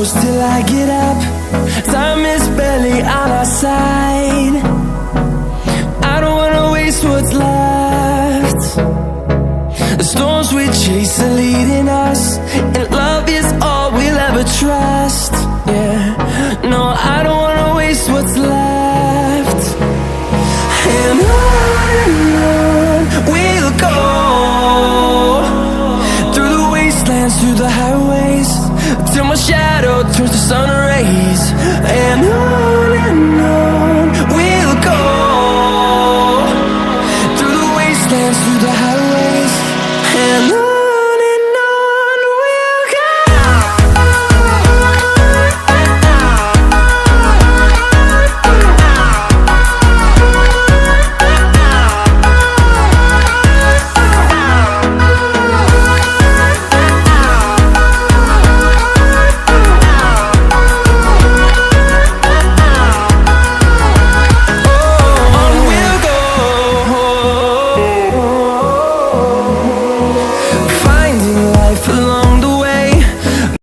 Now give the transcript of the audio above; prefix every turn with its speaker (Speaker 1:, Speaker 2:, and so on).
Speaker 1: close till I get up. Time is barely on our side. I don't wanna waste what's left. The storms we chase are leading us, and love is all we'll ever trust. Yeah, no, I don't wanna waste what's left. And on we'll go, through the wastelands, through the highways, till my shadow turns to sun rays. And